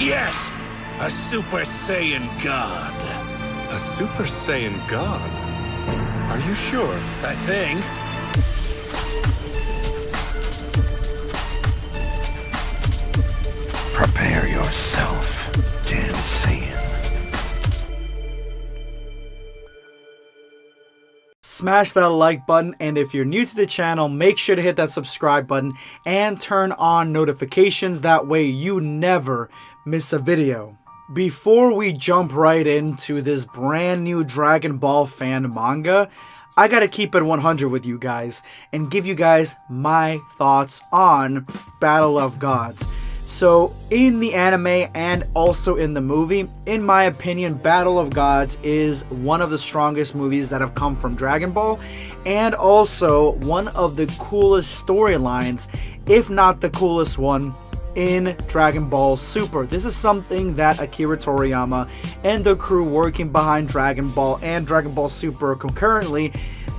Yes, a Super Saiyan God. A Super Saiyan God? Are you sure? I think. Prepare yourself, damn Saiyan. Smash that like button, and if you're new to the channel, make sure to hit that subscribe button and turn on notifications. That way you never miss a video. Before we jump right into this brand new Dragon Ball fan manga, I gotta keep it 100 with you guys and give you guys my thoughts on Battle of Gods. So in the anime and also in the movie, in my opinion, Battle of Gods is one of the strongest movies that have come from Dragon Ball, and also one of the coolest storylines, if not the coolest one, in Dragon Ball Super. This is something that Akira Toriyama and the crew working behind Dragon Ball and Dragon Ball Super concurrently,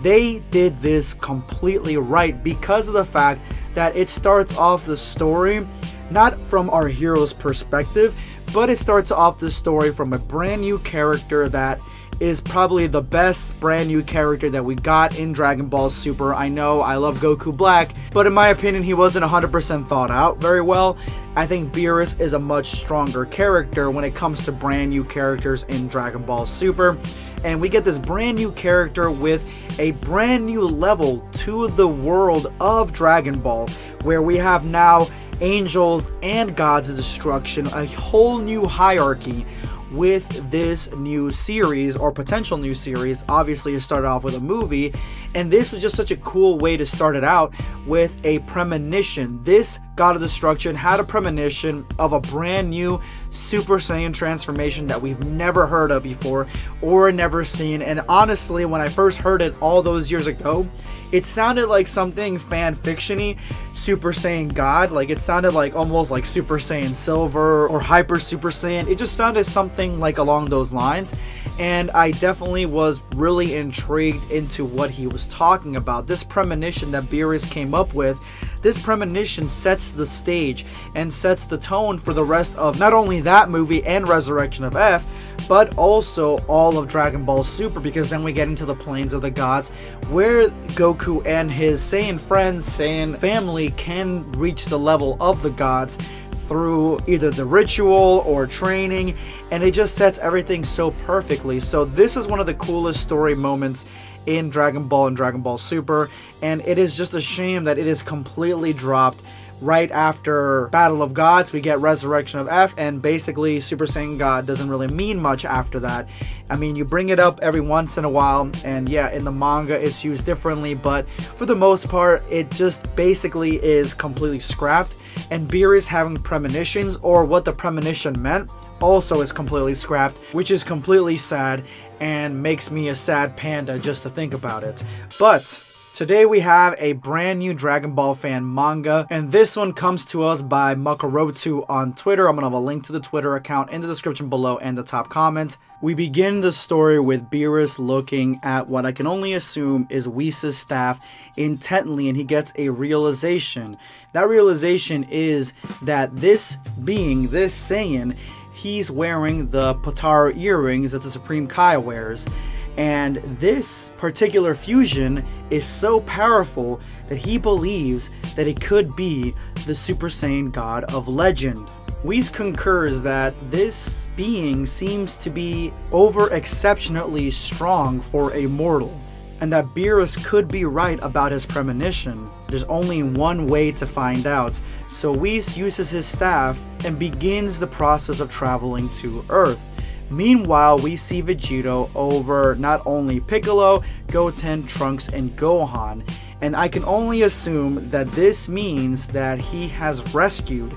they did this completely right because of the fact that it starts off the story not from our hero's perspective, but it starts off the story from a brand new character that is probably the best brand new character that we got in Dragon Ball Super. I know I love Goku Black, but in my opinion he wasn't 100% thought out very well. I think Beerus is a much stronger character when it comes to brand new characters in Dragon Ball Super. And we get this brand new character with a brand new level to the world of Dragon Ball, where we have now angels and gods of destruction, a whole new hierarchy with this new series, or potential new series. Obviously it started off with a movie, and this was just such a cool way to start it out with a premonition. This God of Destruction had a premonition of a brand new Super Saiyan transformation that we've never heard of before or never seen. And honestly, when I first heard it all those years ago, it sounded like something fan fiction-y, Super Saiyan God. Like, it sounded like almost like Super Saiyan Silver or Hyper Super Saiyan. It just sounded something like along those lines. And I definitely was really intrigued into what he was talking about. This premonition that Beerus came up with, this premonition sets the stage and sets the tone for the rest of not only that movie and Resurrection of F, but also all of Dragon Ball Super, because then we get into the Plains of the Gods, where Goku and his Saiyan friends, Saiyan family, can reach the level of the gods through either the ritual or training, and it just sets everything so perfectly. So this is one of the coolest story moments in Dragon Ball and Dragon Ball Super, and it is just a shame that it is completely dropped right after Battle of Gods. We get Resurrection of F, and basically Super Saiyan God doesn't really mean much after that. I mean, you bring it up every once in a while, and yeah, in the manga it's used differently, but for the most part it just basically is completely scrapped. And Beerus having premonitions, or what the premonition meant, also is completely scrapped, which is completely sad and makes me a sad panda just to think about it. But today we have a brand new Dragon Ball fan manga, and this one comes to us by Makarotu on Twitter. I'm going to have a link to the Twitter account in the description below and the top comment. We begin the story with Beerus looking at what I can only assume is Whis' staff intently, and he gets a realization. That realization is that this being, this Saiyan, he's wearing the Potara earrings that the Supreme Kai wears. And this particular fusion is so powerful that he believes that it could be the Super Saiyan God of Legend. Whis concurs that this being seems to be over-exceptionally strong for a mortal, and that Beerus could be right about his premonition. There's only one way to find out, so Whis uses his staff and begins the process of traveling to Earth. Meanwhile, we see Vegito over not only Piccolo, Goten, Trunks, and Gohan, and I can only assume that this means that he has rescued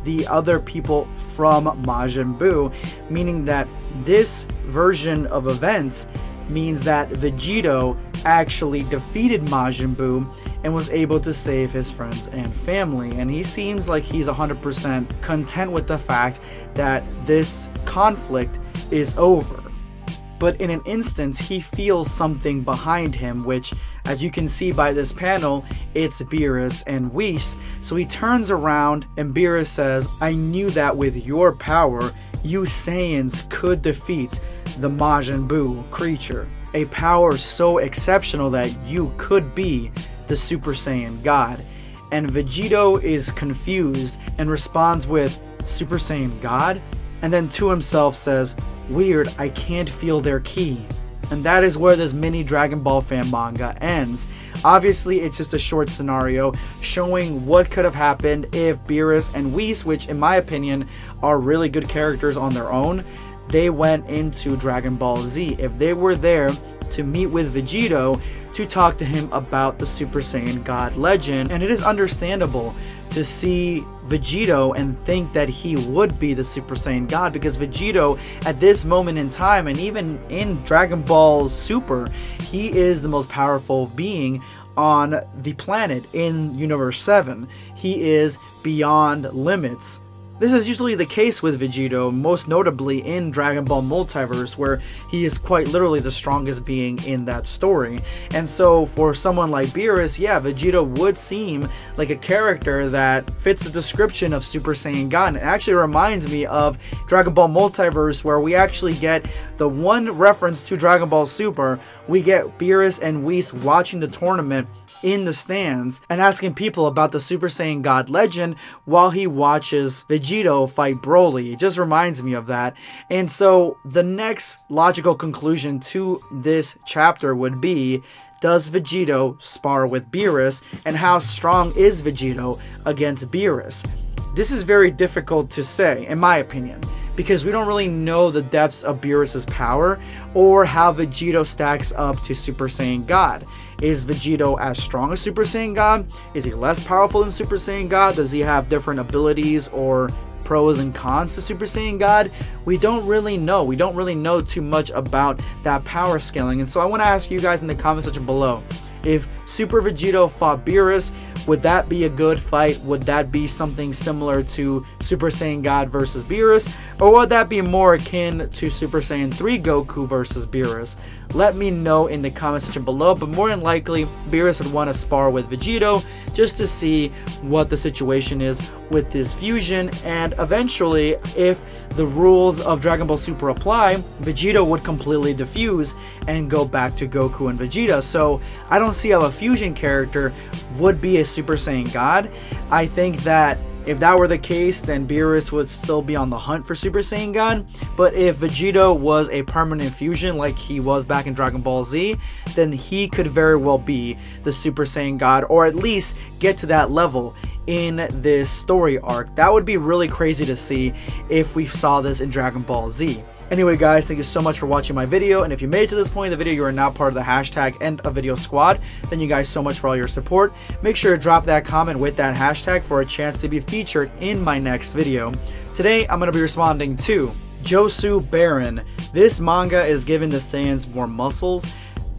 the other people from Majin Buu, meaning that this version of events means that Vegito actually defeated Majin Buu and was able to save his friends and family, and he seems like he's 100% content with the fact that this conflict is over. but in an instance he feels something behind him, which, as you can see by this panel, it's Beerus and Whis. So he turns around and Beerus says, "I knew that with your power, you Saiyans could defeat the Majin Buu creature. A power so exceptional that you could be the Super Saiyan God." And Vegito is confused and responds with, "Super Saiyan God?" And then to himself says, "Weird, I can't feel their ki." And that is where this mini Dragon Ball fan manga ends. Obviously, it's just a short scenario showing what could have happened if Beerus and Whis, which in my opinion are really good characters on their own, they went into Dragon Ball Z. If they were there to meet with Vegito to talk to him about the Super Saiyan God legend. And it is understandable to see Vegito and think that he would be the Super Saiyan God, because Vegito at this moment in time, and even in Dragon Ball Super, he is the most powerful being on the planet in Universe 7. He is beyond limits. This is usually the case with Vegito, most notably in Dragon Ball Multiverse, where he is quite literally the strongest being in that story. And so for someone like Beerus, yeah, Vegito would seem like a character that fits the description of Super Saiyan God. And it actually reminds me of Dragon Ball Multiverse, where we actually get the one reference to Dragon Ball Super. We get Beerus and Whis watching the tournament in the stands and asking people about the Super Saiyan God legend while he watches Vegito fight Broly. It just reminds me of that. And so the next logical conclusion to this chapter would be, does Vegito spar with Beerus, and how strong is Vegito against Beerus? This is very difficult to say, in my opinion, because we don't really know the depths of Beerus's power or how Vegito stacks up to Super Saiyan God. Is Vegito as strong as Super Saiyan God? Is he less powerful than Super Saiyan God? Does he have different abilities or pros and cons to Super Saiyan God? We don't really know. We don't really know too much about that power scaling. And so I want to ask you guys in the comment section below, if Super Vegito fought Beerus, would that be a good fight? Would that be something similar to Super Saiyan God versus Beerus? Or would that be more akin to Super Saiyan 3 Goku versus Beerus? Let me know in the comment section below, but more than likely, Beerus would want to spar with Vegito just to see what the situation is with this fusion, and eventually, if the rules of Dragon Ball Super apply, Vegito would completely defuse and go back to Goku and Vegeta. So I don't see how a fusion character would be a Super Saiyan God. I think that if that were the case, then Beerus would still be on the hunt for Super Saiyan God. But if Vegito was a permanent fusion like he was back in Dragon Ball Z, then he could very well be the Super Saiyan God, or at least get to that level in this story arc. That would be really crazy to see if we saw this in Dragon Ball Z. Anyway guys, thank you so much for watching my video, and if you made it to this point in the video, you are now part of the hashtag End of Video Squad. Thank you guys so much for all your support. Make sure to drop that comment with that hashtag for a chance to be featured in my next video. Today, I'm going to be responding to Josu Baron. This manga is giving the Saiyans more muscles.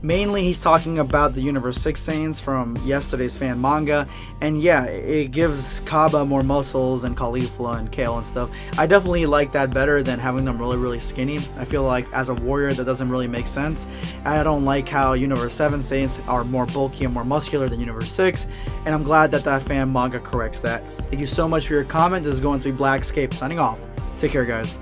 Mainly, he's talking about the Universe 6 Saiyans from yesterday's fan manga, and yeah, it gives Kaba more muscles and Caulifla and Kale and stuff. I definitely like that better than having them really skinny. I feel like as a warrior that doesn't really make sense. I don't like how Universe 7 Saiyans are more bulky and more muscular than Universe 6, and I'm glad that that fan manga corrects that. Thank you so much for your comment. This is going to be Blackscape signing off. Take care guys.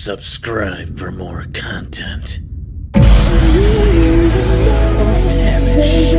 Subscribe for more content. Or perish.